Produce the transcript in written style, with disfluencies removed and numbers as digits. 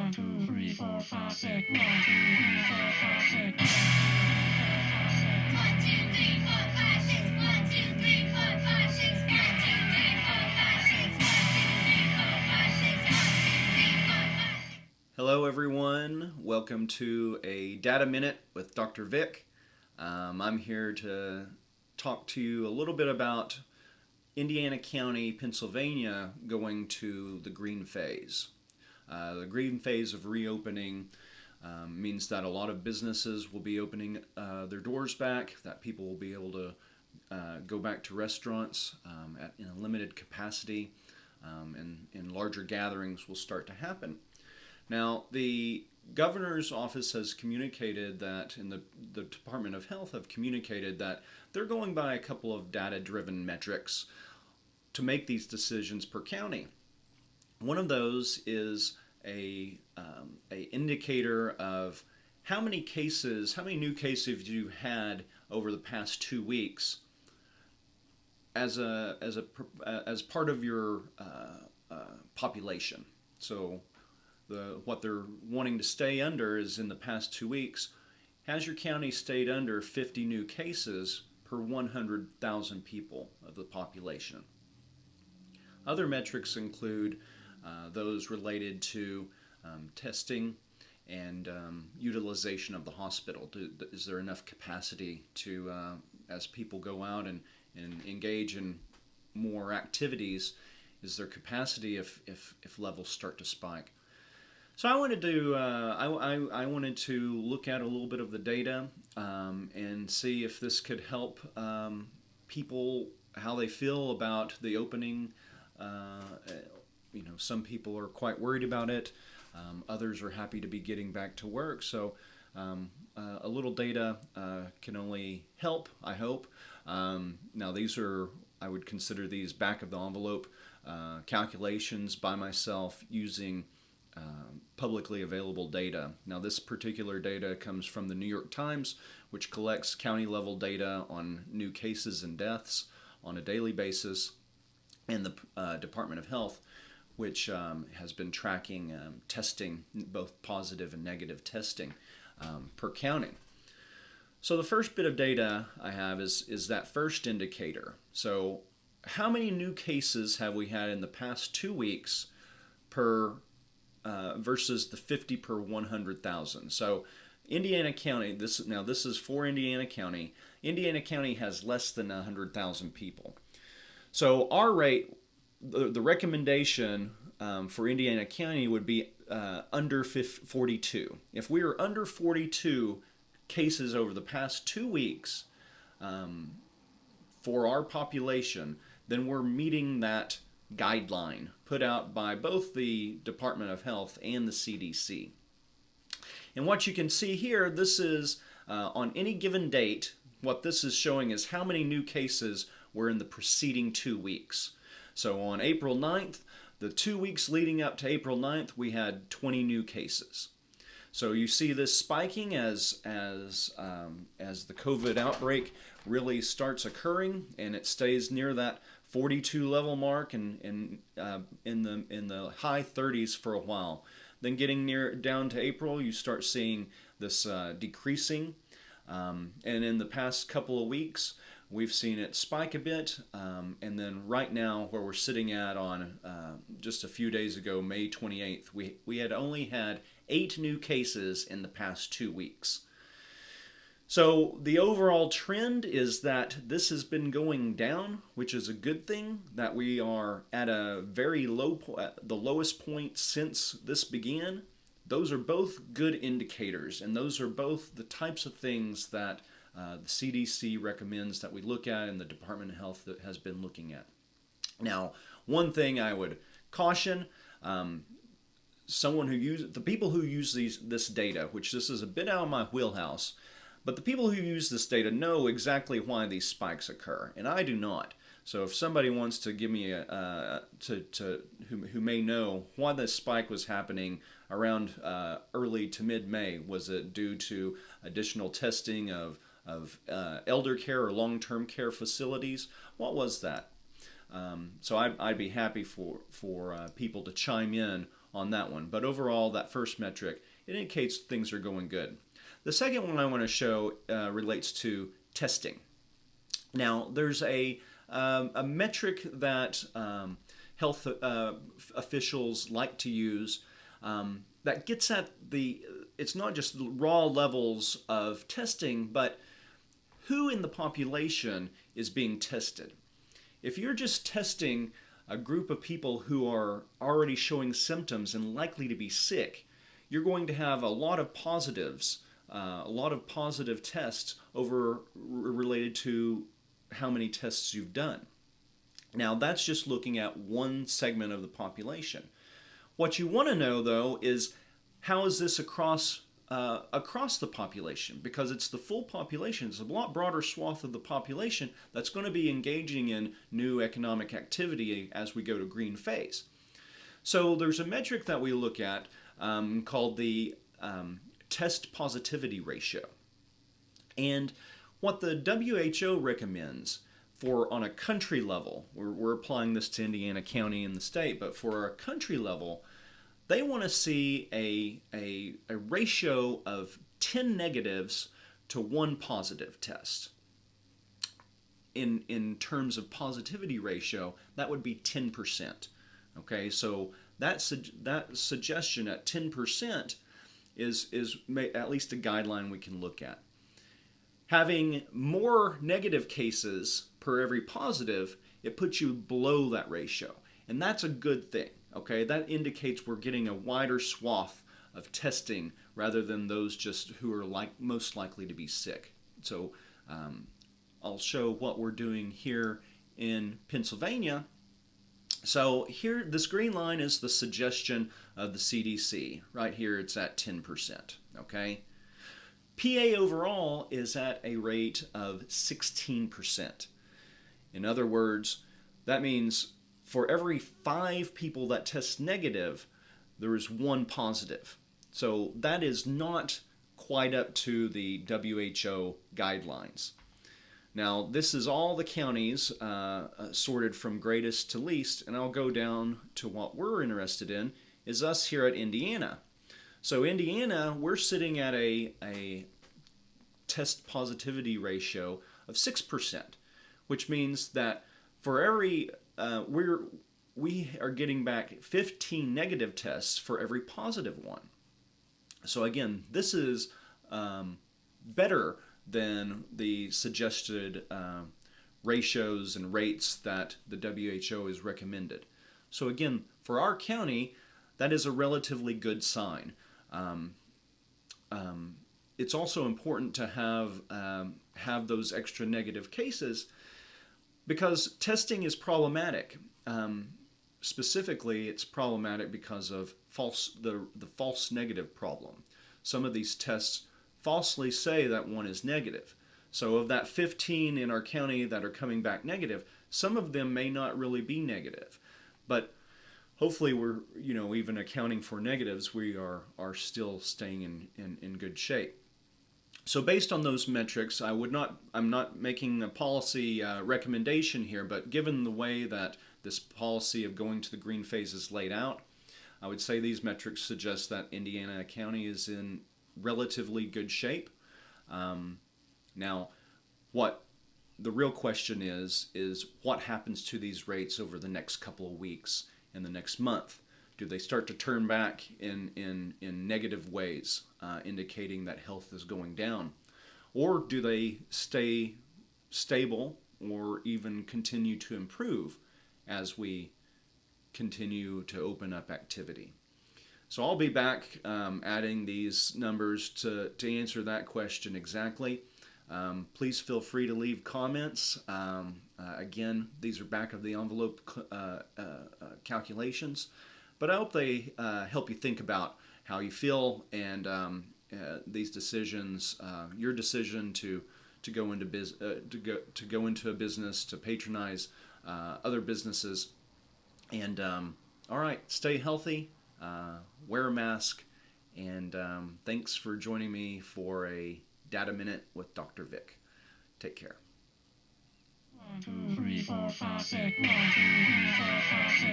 1, 2, 3, 4, 5, 6. 1, 2, 3, 4, 5, 6. 1, 2, 3, 4, 5, 6. 1, 2, 3, 4, 5, 6. 1, 2, 3, 4, 5, 6. 1, 2, 3, 4, 5, 6. 1, 2, 3, 4, 5, 6. Hello everyone, welcome to a Data Minute with Dr. Vick. I'm here to talk to you a little bit about Indiana County, Pennsylvania going to the green phase. The green phase of reopening means that a lot of businesses will be opening their doors back, that people will be able to go back to restaurants in a limited capacity, and larger gatherings will start to happen. Now, the governor's office has communicated that, and the Department of Health have communicated that they're going by a couple of data-driven metrics to make these decisions per county. One of those is a indicator of how many new cases you had over the past 2 weeks as part of your population. So what they're wanting to stay under is, in the past 2 weeks, has your county stayed under 50 new cases per 100,000 people of the population? Other metrics include those related to testing and utilization of the hospital. Is there enough capacity to, as people go out and engage in more activities, is there capacity if levels start to spike? So I wanted to look at a little bit of the data and see if this could help people, how they feel about the opening. Some people are quite worried about it. Others are happy to be getting back to work. So a little data can only help, I hope. Now I would consider these back of the envelope calculations by myself using publicly available data. Now, this particular data comes from the New York Times, which collects county level data on new cases and deaths on a daily basis, and the Department of Health, which has been tracking testing, both positive and negative testing per county. So the first bit of data I have is that first indicator. So how many new cases have we had in the past 2 weeks versus the 50 per 100,000. So Indiana County, this is for Indiana County. Indiana County has less than 100,000 people. So our rate, the recommendation for Indiana County would be under 42. If we are under 42 cases over the past 2 weeks for our population, then we're meeting that guideline put out by both the Department of Health and the CDC. And what you can see here, this is on any given date, what this is showing is how many new cases were in the preceding 2 weeks. So on April 9th, the 2 weeks leading up to April 9th, we had 20 new cases. So you see this spiking as the COVID outbreak really starts occurring, and it stays near that 42 level mark and in the high 30s for a while. Then getting down to April, you start seeing this decreasing, and in the past couple of weeks, we've seen it spike a bit, and then right now, where we're sitting at on just a few days ago, May 28th, we had only had 8 new cases in the past 2 weeks. So the overall trend is that this has been going down, which is a good thing, that we are at a very low point, the lowest point since this began. Those are both good indicators, and those are both the types of things that the CDC recommends that we look at, and the Department of Health that has been looking at. Now, one thing I would caution, the people who use this data, which this is a bit out of my wheelhouse, but the people who use this data know exactly why these spikes occur, and I do not. So if somebody wants to give me who may know why this spike was happening around early to mid-May, was it due to additional testing of elder care or long-term care facilities? What was that? So I'd be happy for people to chime in on that one. But overall, that first metric, it indicates things are going good. The second one I want to show relates to testing. Now, there's a metric that health officials like to use that gets at it's not just the raw levels of testing, but who in the population is being tested. If you're just testing a group of people who are already showing symptoms and likely to be sick, you're going to have a lot of positives, a lot of positive tests related to how many tests you've done. Now, that's just looking at one segment of the population. What you want to know, though, is how is this across the population? Because it's the full population. It's a lot broader swath of the population that's going to be engaging in new economic activity as we go to green phase. So there's a metric that we look at called the test positivity ratio. And what the WHO recommends for on a country level, we're applying this to Indiana County and the state, but for a country level, they want to see a ratio of 10 negatives to 1 positive test. In terms of positivity ratio, that would be 10%. Okay, so that suggestion at 10% is at least a guideline we can look at. Having more negative cases per every positive, it puts you below that ratio. And that's a good thing, okay? That indicates we're getting a wider swath of testing rather than those just who are most likely to be sick. So I'll show what we're doing here in Pennsylvania. So here, this green line is the suggestion of the CDC. Right here, it's at 10%, okay? PA overall is at a rate of 16%. In other words, that means for every 5 people that test negative, there is 1 positive. So that is not quite up to the WHO guidelines. Now, this is all the counties sorted from greatest to least, and I'll go down to what we're interested in, is us here at Indiana. So Indiana, we're sitting at a test positivity ratio of 6%, which means that for every, we are getting back 15 negative tests for every positive one. So again, this is better than the suggested ratios and rates that the WHO has recommended. So again, for our county, that is a relatively good sign. It's also important to have those extra negative cases because testing is problematic. Specifically, it's problematic because of the false negative problem. Some of these tests falsely say that one is negative. So of that 15 in our county that are coming back negative, some of them may not really be negative. But hopefully we're, even accounting for negatives, we are still staying in good shape. So based on those metrics, I'm not making a policy recommendation here, but given the way that this policy of going to the green phase is laid out, I would say these metrics suggest that Indiana County is in relatively good shape. Now, what the real question is what happens to these rates over the next couple of weeks and the next month? Do they start to turn back in negative ways, indicating that health is going down? Or do they stay stable or even continue to improve as we continue to open up activity? So I'll be back adding these numbers to answer that question exactly. Please feel free to leave comments. Again, these are back of the envelope calculations, but I hope they help you think about how you feel and these decisions, your decision to go into go into a business, to patronize other businesses, and all right, stay healthy. Wear a mask, and thanks for joining me for a Data Minute with Dr. Vick. Take care. 1, 2, 3, 4, 5, 6. 1, 2, 3, 4, 5, 6.